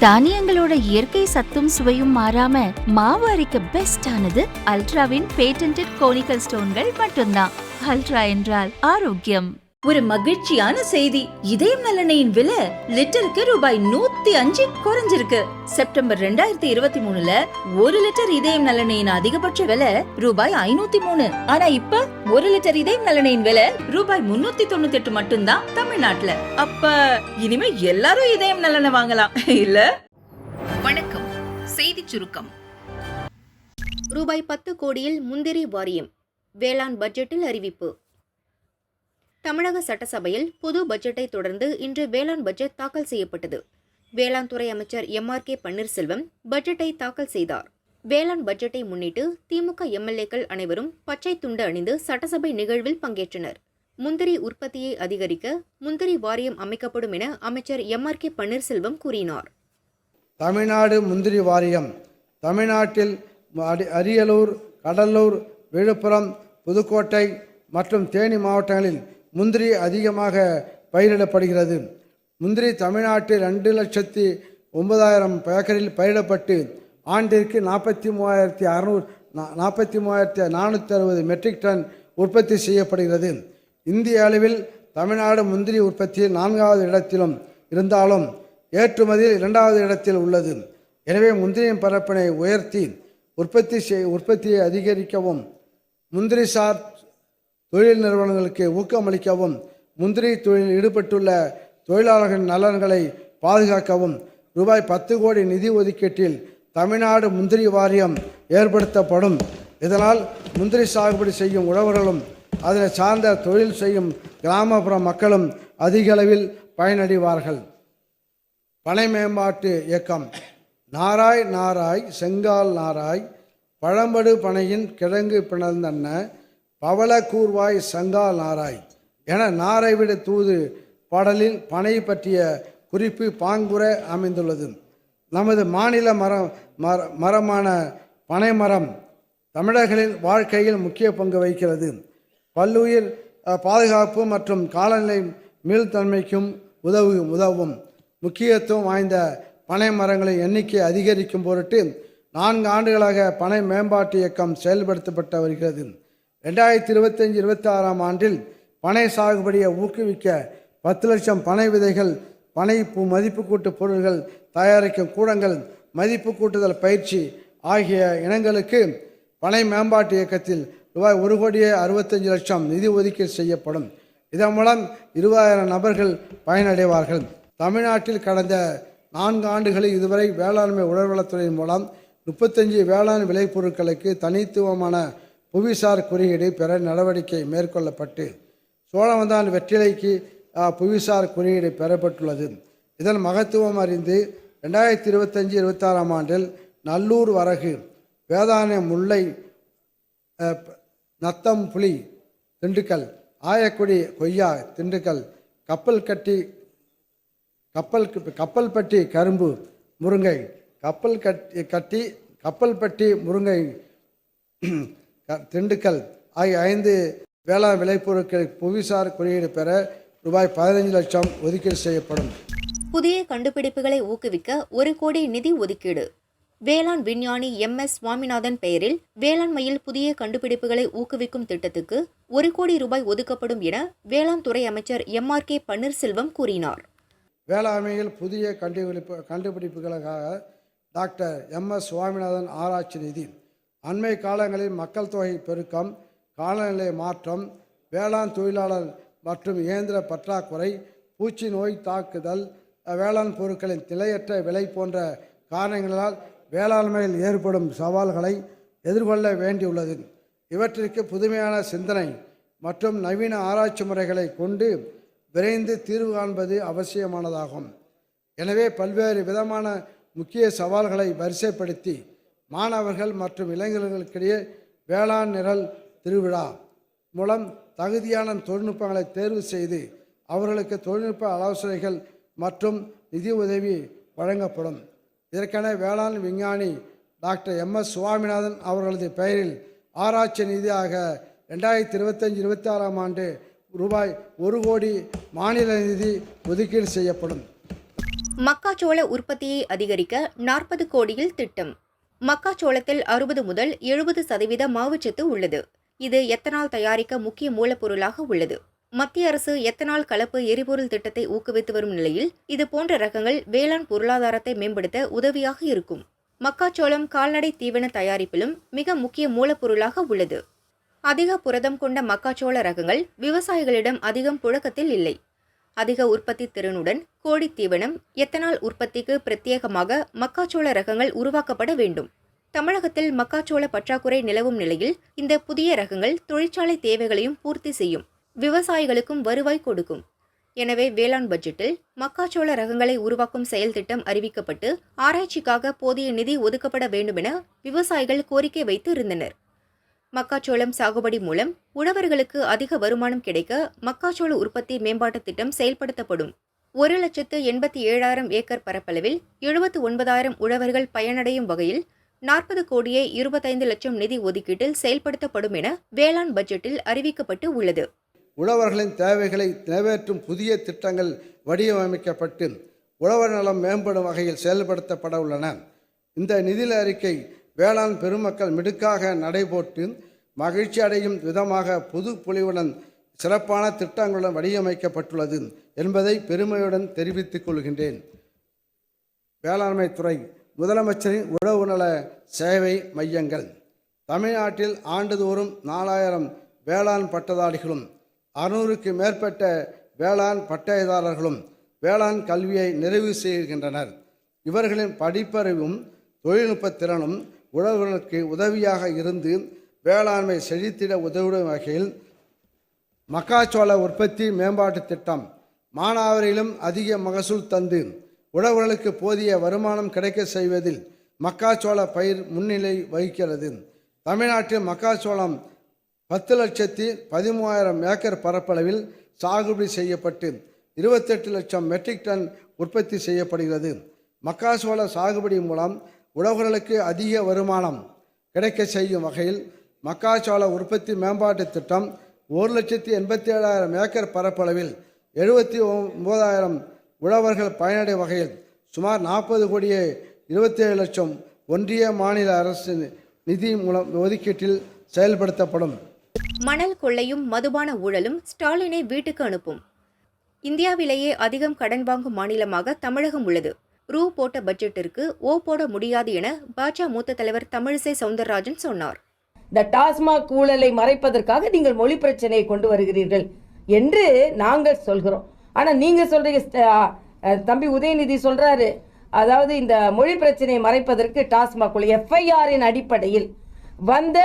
தானியங்களோட இயற்கை சத்தும் சுவையும் மாறாம மாவு அரைக்க பெஸ்ட் ஆனது அல்ட்ராவின் பேட்டன்டட் கோனிக்கல் ஸ்டோன்கள் மட்டும்தான். அல்ட்ரா என்றால் ஆரோக்கியம். ஒரு மகிழ்ச்சியான செய்தி. இதயம் நல்லெண்ணெயின் விலை லிட்டருக்கு ரூபாய் 105 குறைஞ்சிருக்கு. செப்டம்பர் 2023ல 1 லிட்டர் இதயம் நல்லெண்ணெயின் அதிகபட்ச விலை ரூபாய் 503. ஆனா இப்ப 1 லிட்டர் இதயம் நல்லெண்ணெயின் விலை ரூபாய் 398 மட்டும்தான் தமிழ்நாட்டுல. அப்ப இனிமே எல்லாரும் இதயம் நல்லெண்ணெய் வாங்கலாம் இல்ல? வணக்கம். செய்தி சுருக்கம். ரூபாய் 10 கோடியில் முந்திரி வாரியம், வேளாண் பட்ஜெட்டில் அறிவிப்பு. தமிழக சட்டசபையில் பொது பட்ஜெட்டை தொடர்ந்து இன்று வேளாண் பட்ஜெட் தாக்கல் செய்யப்பட்டது. வேளாண் துறை அமைச்சர் எம்.ஆர்.கே. பன்னீர்செல்வம் பட்ஜெட்டை தாக்கல் செய்தார். வேளாண் பட்ஜெட்டை முன்னிட்டு திமுக எம்எல்ஏக்கள் அனைவரும் பச்சை துண்டு அணிந்து சட்டசபை நிகழ்வில் பங்கேற்றனர். முந்திரி உற்பத்தியை அதிகரிக்க முந்திரி வாரியம் அமைக்கப்படும் என அமைச்சர் எம்.ஆர்.கே. பன்னீர்செல்வம் கூறினார். தமிழ்நாடு முந்திரி வாரியம் தமிழ்நாட்டில் அரியலூர், கடலூர், விழுப்புரம், புதுக்கோட்டை மற்றும் தேனி மாவட்டங்களில் முந்திரி அதிகமாக பயிரிடப்படுகிறது. முந்திரி தமிழ்நாட்டில் 2,09,000 ஏக்கரில் பயிரிடப்பட்டு ஆண்டிற்கு 43,460 மெட்ரிக் டன் உற்பத்தி செய்யப்படுகிறது. இந்திய அளவில் தமிழ்நாடு முந்திரி உற்பத்தியில் 4வது இடத்திலும் இருந்தாலும் ஏற்றுமதியில் 2வது இடத்தில் உள்ளது. எனவே முந்திரியின் பரப்பினை உயர்த்தி உற்பத்தியை அதிகரிக்கவும், முந்திரிசார் தொழில் நிறுவனங்களுக்கு ஊக்கமளிக்கவும், முந்திரி தொழிலில் ஈடுபட்டுள்ள தொழிலாளர்களின் நலன்களை பாதுகாக்கவும் ரூபாய் 10 கோடி நிதி ஒதுக்கீட்டில் தமிழ்நாடு முந்திரி வாரியம் ஏற்படுத்தப்படும். இதனால் முந்திரி சாகுபடி செய்யும் உழவர்களும் அதனை சார்ந்த தொழில் செய்யும் கிராமப்புற மக்களும் அதிக அளவில் பயனடைவார்கள். பனை மேம்பாட்டு இயக்கம். நாராய் நாராய் செங்கால் நாராய் பழம்படு பனையின் கிழங்கு பிணர்ந்தன்ன பவள கூர்வாய் சங்கால் நாராய் என நாரை விட தூது பாடலில் பனை பற்றிய குறிப்பு பாங்குற அமைந்துள்ளது. நமது மாநில மரமான பனை மரம் தமிழர்களின் வாழ்க்கையில் முக்கிய பங்கு வகிக்கிறது. பல்லுயிர் பாதுகாப்பு மற்றும் காலநிலை மீள்தன்மைக்கும் உதவும். முக்கியத்துவம் வாய்ந்த பனை மரங்களின் எண்ணிக்கை அதிகரிக்கும் பொருட்டு 4 ஆண்டுகளாக பனை மேம்பாட்டு இயக்கம் செயல்படுத்தப்பட்டு வருகிறது. 2025-26 ஆண்டில் பனை சாகுபடியை ஊக்குவிக்க 10 லட்சம் பனை விதைகள், பனை மதிப்பு கூட்டு பொருட்கள் தயாரிக்கும் கூடங்கள், மதிப்பு கூட்டுதல் பயிற்சி ஆகிய இனங்களுக்கு பனை மேம்பாட்டு இயக்கத்தில் ரூபாய் 1,65,00,000 நிதி ஒதுக்கீடு செய்யப்படும். இதன் மூலம் 20,000 நபர்கள் பயனடைவார்கள். தமிழ்நாட்டில் கடந்த 4 ஆண்டுகளில் இதுவரை வேளாண்மை உழவர்வளத்துறையின் மூலம் 35 வேளாண் விளைபொருட்களுக்கு தனித்துவமான புவிசார் குறியீடு பெற நடவடிக்கை மேற்கொள்ளப்பட்டு சோழவந்தான் வெற்றிலைக்கு புவிசார் குறியீடு பெறப்பட்டுள்ளது. இதன் மகத்துவம் அறிந்து 2025-26 ஆண்டில் நல்லூர் வரகு, வேதாரண்யம் முல்லை, நத்தம் புலி திண்டுக்கல், ஆயக்குடி கொய்யா திண்டுக்கல், கப்பல்பட்டி கரும்பு முருங்கை, கப்பல்பட்டி முருங்கை திண்டுக்கல் ஆகிய 5 வேளாண் விளைபொருட்களுக்கு புவிசார் குறியீடு பெற ரூபாய் 15 லட்சம் ஒதுக்கீடு செய்யப்படும். புதிய கண்டுபிடிப்புகளை ஊக்குவிக்க 1 கோடி நிதி ஒதுக்கீடு. வேளாண் விஞ்ஞானி MS சுவாமிநாதன் பெயரில் வேளாண்மையில் புதிய கண்டுபிடிப்புகளை ஊக்குவிக்கும் திட்டத்துக்கு 1 கோடி ரூபாய் ஒதுக்கப்படும் என வேளாண் துறை அமைச்சர் எம்.ஆர்.கே. பன்னீர்செல்வம் கூறினார். வேளாண்மையில் புதிய கண்டுபிடிப்புகளுக்காக டாக்டர் MS சுவாமிநாதன் ஆராய்ச்சி நிதி, அண்மை காலங்களில் மக்கள் தொகை பெருக்கம், காலநிலை மாற்றம், வேளாண் தொழிலாளர் மற்றும் இயந்திர பற்றாக்குறை, பூச்சி நோய் தாக்குதல், வேளாண் பொருட்களின் நிலையற்ற விலை போன்ற காரணங்களால் வேளாண்மையில் ஏற்படும் சவால்களை எதிர்கொள்ள வேண்டியுள்ளது. இவற்றிற்கு புதுமையான சிந்தனை மற்றும் நவீன ஆராய்ச்சி முறைகளை கொண்டு விரைந்து தீர்வு காண்பது அவசியமானதாகும். எனவே பல்வேறு விதமான முக்கிய சவால்களை வரிசைப்படுத்தி மாணவர்கள் மற்றும் இளைஞர்களுக்கிடையே வேளாண் நிரல் திருவிழா மூலம் தகுதியான தொழில்நுட்பங்களை தேர்வு செய்து அவர்களுக்கு தொழில்நுட்ப ஆலோசனைகள் மற்றும் நிதி உதவி வழங்கப்படும். இதற்கென வேளாண் விஞ்ஞானி டாக்டர் MS சுவாமிநாதன் அவர்களது பெயரில் ஆராய்ச்சி நிதியாக 2025-26 ஆண்டு ரூபாய் 1 கோடி மாநில நிதி ஒதுக்கீடு செய்யப்படும். மக்காச்சோள உற்பத்தியை அதிகரிக்க 40 கோடியில் திட்டம். மக்காச்சோளத்தில் 60 முதல் 70% மாவுச்சத்து உள்ளது. இது எத்தனால் தயாரிக்க முக்கிய மூலப்பொருளாக உள்ளது. மத்திய அரசு எத்தனால் கலப்பு எரிபொருள் திட்டத்தை ஊக்குவித்து வரும் நிலையில் இது போன்ற ரகங்கள் வேளாண் பொருளாதாரத்தை மேம்படுத்த உதவியாக இருக்கும். மக்காச்சோளம் கால்நடை தீவன தயாரிப்பிலும் மிக முக்கிய மூலப்பொருளாக உள்ளது. அதிக புரதம் கொண்ட மக்காச்சோள ரகங்கள் விவசாயிகளிடம் அதிகம் புழக்கத்தில் இல்லை. அதிக உற்பத்தி திறனுடன் கோழி தீவனம், எத்தனால் உற்பத்திக்கு பிரத்யேகமாக மக்காச்சோள ரகங்கள் உருவாக்கப்பட வேண்டும். தமிழகத்தில் மக்காச்சோள பற்றாக்குறை நிலவும் நிலையில் இந்த புதிய ரகங்கள் தொழிற்சாலை தேவைகளையும் பூர்த்தி செய்யும், விவசாயிகளுக்கும் வருவாய் கொடுக்கும். எனவே வேளாண் பட்ஜெட்டில் மக்காச்சோள ரகங்களை உருவாக்கும் செயல் திட்டம் அறிவிக்கப்பட்டு ஆராய்ச்சிக்காக போதிய நிதி ஒதுக்கப்பட வேண்டுமென விவசாயிகள் கோரிக்கை வைத்து இருந்தனர். மக்காச்சோளம் சாகுபடி மூலம் உழவர்களுக்கு அதிக வருமானம் கிடைக்க மக்காச்சோள உற்பத்தி மேம்பாட்டுத் திட்டம் செயல்படுத்தப்படும். 1,87,000 ஏக்கர் பரப்பளவில் 79,000 உழவர்கள் பயனடையும் வகையில் 40 கோடியே 25 லட்சம் நிதி ஒதுக்கீட்டில் செயல்படுத்தப்படும் என வேளாண் பட்ஜெட்டில் அறிவிக்கப்பட்டு உள்ளது. உழவர்களின் தேவைகளை நிறைவேற்றும் புதிய திட்டங்கள் வடிவமைக்கப்பட்டு உழவர் நலம் மேம்படும் வகையில் செயல்படுத்தப்பட உள்ளன. இந்த நிதி அறிக்கை வேளாண் பெருமக்கள் மிடுக்காக நடைபோட்டு மகிழ்ச்சி அடையும் விதமாக புது பொலிவுடன் சிறப்பான திட்டங்களுடன் வடிவமைக்கப்பட்டுள்ளது என்பதை பெருமையுடன் தெரிவித்துக் கொள்கின்றேன். வேளாண்மை துறை முதலமைச்சரின் உழவு நல சேவை மையங்கள். தமிழ்நாட்டில் ஆண்டுதோறும் 4000 வேளாண் பட்டதாரிகளும் 600க்கு மேற்பட்ட வேளாண் பட்டயதாரர்களும் வேளாண் கல்வியை நிறைவு செய்கின்றனர். இவர்களின் படிப்பறிவும் தொழில்நுட்ப திறனும் உழவர்களுக்கு உதவியாக இருந்து வேளாண்மை செழித்திட உதவிடும் வகையில் மக்காச்சோள உற்பத்தி மேம்பாட்டு திட்டம் மானாவாரியிலும் அதிக மகசூல் தந்து உழவர்களுக்கு போதிய வருமானம் கிடைக்க செய்வதில் மக்காச்சோள பயிர் முன்னிலை வகிக்கிறது. தமிழ்நாட்டில் மக்காச்சோளம் 10,13,000 ஏக்கர் பரப்பளவில் சாகுபடி செய்யப்பட்டு 28 லட்சம் மெட்ரிக் டன் உற்பத்தி செய்யப்படுகிறது. மக்காச்சோள சாகுபடி மூலம் உழவர்களுக்கு அதிக வருமானம் கிடைக்க செய்யும் வகையில் மக்காச்சோள உற்பத்தி மேம்பாட்டு திட்டம் 1,87,000 ஏக்கர் பரப்பளவில் 79,000 உழவர்கள் பயனடையும் வகையில் சுமார் 40 கோடியே 27 லட்சம் ஒன்றிய மாநில அரசு நிதி மூலம் ஒதுக்கீட்டில் செயல்படுத்தப்படும். மணல் கொள்ளையும் மதுபான ஊழலும் ஸ்டாலினை வீட்டுக்கு அனுப்பும். இந்தியாவிலேயே அதிகம் கடன் வாங்கும் மாநிலமாக தமிழகம் உள்ளது. ரூ போட்ட பட்ஜெட்டிற்கு ஓ போட முடியாது என பாஜக மூத்த தலைவர் தமிழிசை சவுந்தரராஜன் சொன்னார். இந்த டாஸ்மாக் ஊழலை மறைப்பதற்காக நீங்கள் மொழி பிரச்சனையை கொண்டு வருகிறீர்கள் என்று நாங்கள் சொல்கிறோம். ஆனால் நீங்கள் சொல்றீங்க, தம்பி உதயநிதி சொல்றாரு, அதாவது இந்த மொழி பிரச்சனையை மறைப்பதற்கு டாஸ்மாக் எஃப்ஐஆரின் அடிப்படையில் வந்த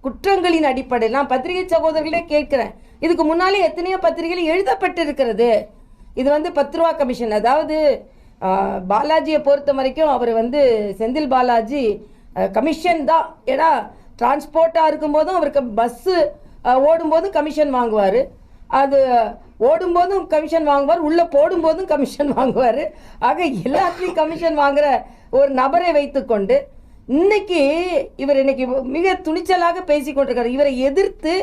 குற்றங்களின் அடிப்படையில் நான் பத்திரிகை சகோதரர்களே கேட்கிறேன். இதுக்கு முன்னாலே எத்தனையோ பத்திரிகைகள் எழுதப்பட்டிருக்கிறது. இது 10 ரூபா கமிஷன், அதாவது பாலாஜியை பொறுத்த வரைக்கும் அவர் செந்தில் பாலாஜி கமிஷன் தான். ஏன்னா டிரான்ஸ்போர்ட்டாக இருக்கும்போதும் அவருக்கு பஸ்ஸு ஓடும்போதும் கமிஷன் வாங்குவார், அது ஓடும்போதும் கமிஷன் வாங்குவார், உள்ளே போடும்போதும் கமிஷன் வாங்குவார். ஆக எல்லாத்துலேயும் கமிஷன் வாங்குகிற ஒரு நபரை வைத்துக்கொண்டு இன்னைக்கு இவர் மிக துணிச்சலாக பேசி கொண்டிருக்காரு. இவரை எதிர்த்து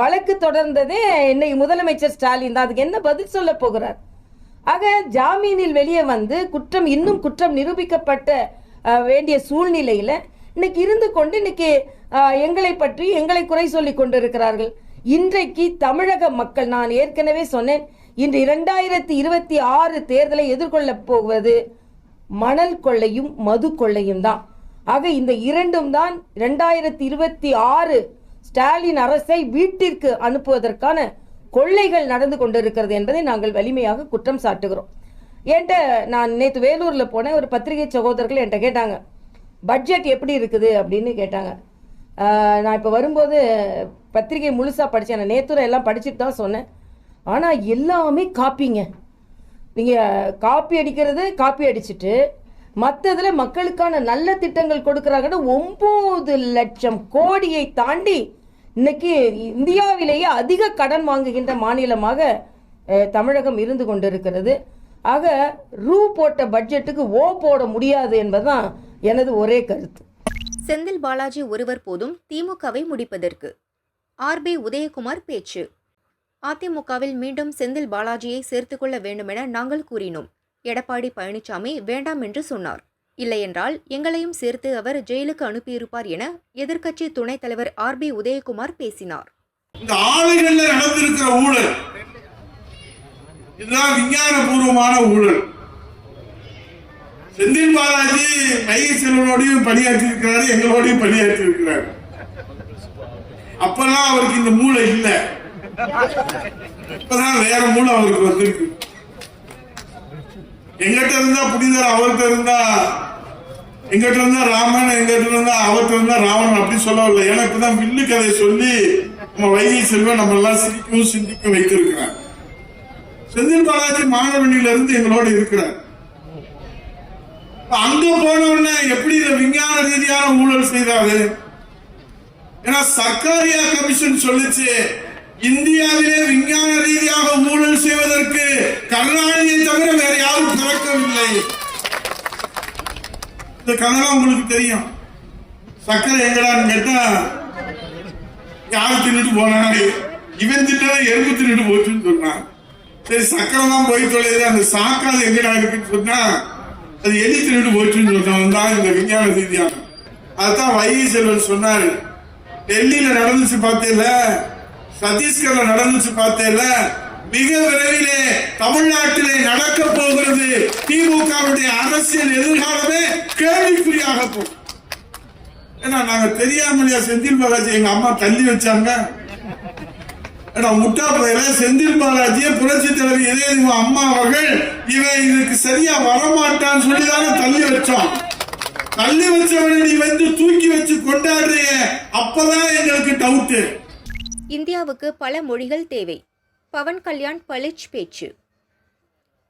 வழக்கு தொடர்ந்ததே இன்னைக்கு முதலமைச்சர் ஸ்டாலின் தான். அதுக்கு என்ன பதில் சொல்ல போகிறார்? ஆக ஜாமீனில் வெளியே குற்றம் இன்னும் குற்றம் நிரூபிக்கப்பட்ட வேண்டிய சூழ்நிலையில் இன்னைக்கு இருந்து கொண்டு இன்னைக்கு எங்களை பற்றி எங்களை குறை சொல்லி கொண்டிருக்கிறார்கள். இன்றைக்கு தமிழக மக்கள், நான் ஏற்கனவே சொன்னேன், இன்று 2026 தேர்தலை எதிர்கொள்ளப் போவது மணல் கொள்ளையும் மது கொள்ளையும் தான். ஆக இந்த இரண்டும் தான் 2026 ஸ்டாலின் அரசை வீட்டிற்கு அனுப்புவதற்கான கொள்ளைகள் நடந்து கொண்டிருக்கிறது என்பதை நாங்கள் வலிமையாக குற்றம் சாட்டுகிறோம். நான் நேற்று வேலூரில் போனேன். ஒரு பத்திரிகை சகோதரர்கள் என்கிட்ட கேட்டாங்க, பட்ஜெட் எப்படி இருக்குது அப்படின்னு கேட்டாங்க. நான் இப்போ வரும்போது பத்திரிகை முழுசாக படித்தேன். நான் நேற்று எல்லாம் படிச்சுட்டு தான் சொன்னேன். ஆனால் எல்லாமே காப்பிங்க. நீங்கள் காப்பி அடிக்கிறது காப்பி அடிச்சுட்டு மற்றதில் மக்களுக்கான நல்ல திட்டங்கள் கொடுக்குறாங்கன்னா 9 லட்சம் கோடியை தாண்டி இன்னைக்கு இந்தியாவிலேயே அதிக கடன் வாங்குகின்ற மாநிலமாக தமிழகம் இருந்து கொண்டிருக்கிறது. ஆக ரூ போட்ட பட்ஜெட்டுக்கு ஓ போட முடியாது என்பதுதான் எனது ஒரே கருத்து. செந்தில் பாலாஜி ஒருவர் போதும் திமுகவை முடிப்பதற்கு. ஆர்பி உதயகுமார் பேச்சு. அதிமுகவில் மீண்டும் செந்தில் பாலாஜியை சேர்த்துக்கொள்ள வேண்டுமென நாங்கள் கூறினோம். எடப்பாடி பழனிசாமி வேண்டாம் என்று சொன்னார். இல்லையென்றால் எங்களையும் சேர்த்து அவர் ஜெயிலுக்கு அனுப்பியிருப்பார் என எதிர்க்கட்சி துணைத் தலைவர் RB உதயகுமார் பேசினார். இந்த ஆலைகள்ல நடந்திருக்கிற ஊழல் இதுதான் விஞ்ஞானபூர்வமான ஊழல். செந்தில் பாலாஜி மைய செல்வனோடையும் பணியாற்றி இருக்கிறாரு, எங்களோடையும் பணியாற்றி இருக்கிறாரு. அப்பெல்லாம் அவருக்கு இந்த மூளை இல்ல, இப்பதான் வேற மூளை அவருக்கு வந்திருக்கு. எங்கிட்ட இருந்தா புனிதர், அவர்கிட்ட இருந்தா எங்கிட்ட இருந்தா ராமன், எங்கிட்ட இருந்தா அவர்கிட்ட இருந்தா ராவணன் அப்படி சொல்லவில்லை. எனக்கு தான் வில்லு கதையை சொல்லி நம்ம வைகை செல்வன் நம்ம எல்லாம் சிரிக்கவும் சிந்திக்க வைத்திருக்கிறார். செந்தில் பாலாஜி மாணவனில இருந்து எங்களோட இருக்கிறார். அங்க போன உடனே எப்படி இந்த விஞ்ஞான ரீதியான ஊழல் செய்தாரு? ஏன்னா சர்க்காரியா கமிஷன் சொல்லிச்சு, இந்தியாவிலே விஞ்ஞான ரீதியாக ஊழல் செய்வதற்கு கருணாநிதியை தவிர வேற யாரும் பிறக்கவில்லை. இந்த கதை உங்களுக்கு தெரியும். சர்க்கரை எங்கடான்னு கேட்டா யாரு தின்னுட்டு போனாங்க, இவன் திட்ட எறும்பு தின்னுட்டு போச்சுன்னு சொன்னான். சரி சர்க்கரை தான் போய் தொலைது, அந்த சாக்காது எங்கடா இருக்குன்னு சொன்னா அது எலி தின்னுட்டு போச்சுன்னு சொன்னவன் தான் இந்த விஞ்ஞான ரீதியான. அதுதான் வைகை செல்வன் சொன்னாரு, டெல்லியில நடந்துச்சு பார்த்தேல, சத்தீஸ்கர்ல நடந்துச்சு பார்த்தேல, மிக விரைவிலே தமிழ்நாட்டிலே நடக்க போகிறது திமுகவுடைய அரசியல் எதிர்காலமே கேள்விக்குறியாக போகும். ஏன்னா நாங்க தெரியாமலையா செந்தில் பாலாஜி எங்க அம்மா தள்ளி வச்சாங்க. முட்டா பயில செந்தில் பாலாஜியை புரட்சி தலைவி இதயமா அம்மா அவர்கள் இவன் இதுக்கு சரியா வரமாட்டான்னு சொல்லிதானே தள்ளி வச்சோம். தள்ளி வச்சவனை நீ வந்து தூக்கி வச்சு கொண்டாடுறிய, அப்பதான் எங்களுக்கு டவுட். இந்தியாவுக்கு பல மொழிகள் தேவை. பவன் கல்யாண் பளிச் பேச்சு.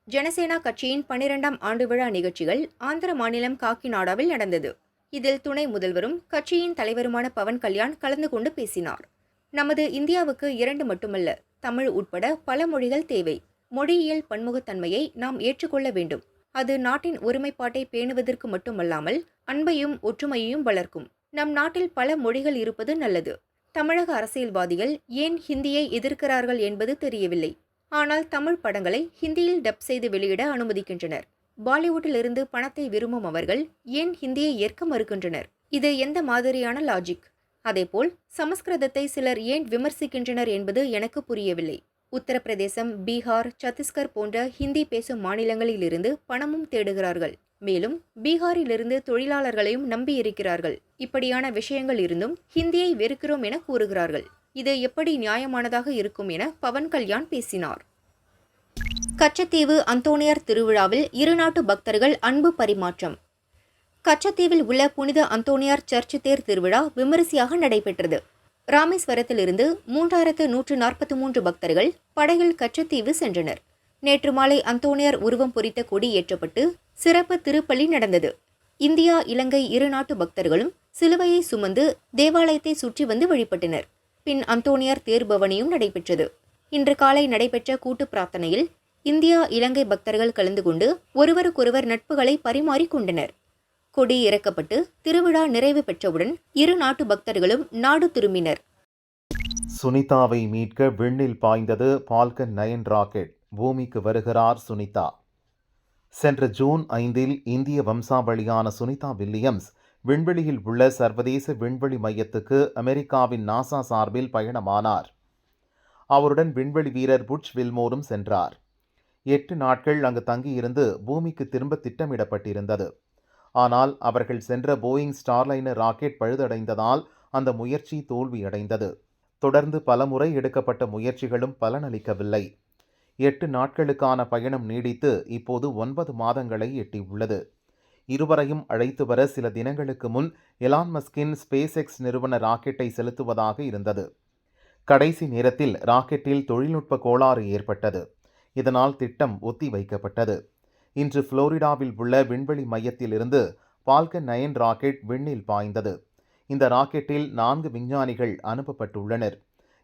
ஜனசேனா கட்சியின் 12ஆம் ஆண்டு விழா நிகழ்ச்சிகள் ஆந்திர மாநிலம் காக்கிநாடாவில் நடந்தது. இதில் துணை முதல்வரும் கட்சியின் தலைவருமான பவன் கல்யாண் கலந்து கொண்டு பேசினார். நமது இந்தியாவுக்கு 2 மட்டுமல்ல, தமிழ் உட்பட பல மொழிகள் தேவை. மொழியியல் பன்முகத்தன்மையை நாம் ஏற்றுக்கொள்ள வேண்டும். அது நாட்டின் ஒருமைப்பாட்டை பேணுவதற்கு மட்டுமல்லாமல் அன்பையும் ஒற்றுமையையும் வளர்க்கும். நம் நாட்டில் பல மொழிகள் இருப்பது நல்லது. தமிழக அரசியல்வாதிகள் ஏன் ஹிந்தியை எதிர்க்கிறார்கள் என்பது தெரியவில்லை. ஆனால் தமிழ் படங்களை ஹிந்தியில் டப் செய்து வெளியிட அனுமதிக்கின்றனர். பாலிவுட்டில் இருந்து பணத்தை விரும்பும் அவர்கள் ஏன் ஹிந்தியை ஏற்க மறுக்கின்றனர்? இது எந்த மாதிரியான லாஜிக்? அதேபோல் சமஸ்கிருதத்தை சிலர் ஏன் விமர்சிக்கின்றனர் என்பது எனக்கு புரியவில்லை. உத்தரப்பிரதேசம், பீகார், சத்தீஸ்கர் போன்ற ஹிந்தி பேசும் மாநிலங்களிலிருந்து பணமும் தேடுகிறார்கள். மேலும் பீகாரிலிருந்து தொழிலாளர்களையும் நம்பியிருக்கிறார்கள். இப்படியான விஷயங்கள் இருந்தும் ஹிந்தியை வெறுக்கிறோம் என கூறுகிறார்கள். இது எப்படி நியாயமானதாக இருக்கும் என பவன் கல்யாண் பேசினார். கச்சத்தீவு அந்தோணியார் திருவிழாவில் இருநாட்டு பக்தர்கள் அன்பு பரிமாற்றம். கச்சத்தீவில் உள்ள புனித அந்தோணியார் சர்ச் தேர் திருவிழா விமரிசையாக நடைபெற்றது. ராமேஸ்வரத்திலிருந்து 3143 பக்தர்கள் படகில் கச்சத்தீவு சென்றனர். நேற்று மாலை அந்தோணியார் உருவம் பொறித்த கொடி ஏற்றப்பட்டு சிறப்பு திருப்பலி நடந்தது. இந்தியா, இலங்கை இருநாட்டு பக்தர்களும் சிலுவையை சுமந்து தேவாலயத்தை சுற்றி வந்து வழிபட்டனர். பின் அந்தோணியார் தேர்பவனியும் நடைபெற்றது. இன்று காலை நடைபெற்ற கூட்டு பிரார்த்தனையில் இந்தியா, இலங்கை பக்தர்கள் கலந்து கொண்டு ஒருவருக்கொருவர் நட்புகளை பரிமாறிக்கொண்டனர். கொடி இறக்கப்பட்டு திருவிழா நிறைவு பெற்றவுடன் இரு நாட்டு பக்தர்களும் நாடு திரும்பினர். சுனிதாவை மீட்க விண்ணில் பாய்ந்தது பால்கன் 9 ராக்கெட். பூமிக்கு வருகிறார் சுனிதா. சென்ற ஜூன் 5 இந்திய வம்சாவளியான சுனிதா வில்லியம்ஸ் விண்வெளியில் உள்ள சர்வதேச விண்வெளி மையத்துக்கு அமெரிக்காவின் நாசா சார்பில் பயணமானார். அவருடன் விண்வெளி வீரர் புட்ச் வில்மோரும் சென்றார். 8 நாட்கள் அங்கு தங்கியிருந்து பூமிக்கு திரும்ப திட்டமிடப்பட்டிருந்தது. ஆனால் அவர்கள் சென்ற போயிங் ஸ்டார்லைனர் ராக்கெட் பழுதடைந்ததால் அந்த முயற்சி தோல்வியடைந்தது. தொடர்ந்து பலமுறை எடுக்கப்பட்ட முயற்சிகளும் பலனளிக்கவில்லை. 8 நாட்களுக்கான பயணம் நீடித்து இப்போது 9 மாதங்களை எட்டியுள்ளது. இருவரையும் அழைத்து வர சில தினங்களுக்கு முன் எலான் மஸ்கின் ஸ்பேஸ் எக்ஸ் நிறுவன ராக்கெட்டை செலுத்துவதாக இருந்தது. கடைசி நேரத்தில் ராக்கெட்டில் தொழில்நுட்ப கோளாறு ஏற்பட்டது. இதனால் திட்டம் ஒத்தி வைக்கப்பட்டது. இன்று புளோரிடாவில் உள்ள விண்வெளி மையத்திலிருந்து பால்கன் 9 ராக்கெட் விண்ணில் பாய்ந்தது. இந்த ராக்கெட்டில் 4 விஞ்ஞானிகள் அனுப்பப்பட்டுள்ளனர்.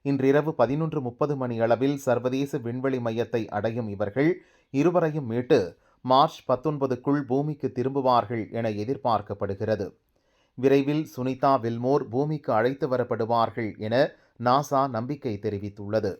இன்றிரவு 11:30 மணி அளவில் சர்வதேச விண்வெளி மையத்தை அடையும் இவர்கள் இருவரையும் மீட்டு மார்ச் 19க்குள் பூமிக்கு திரும்புவார்கள் என எதிர்பார்க்கப்படுகிறது. விரைவில் சுனிதா வில்மோர் பூமிக்கு அழைத்து வரப்படுவார்கள் என நாசா நம்பிக்கை தெரிவித்துள்ளது.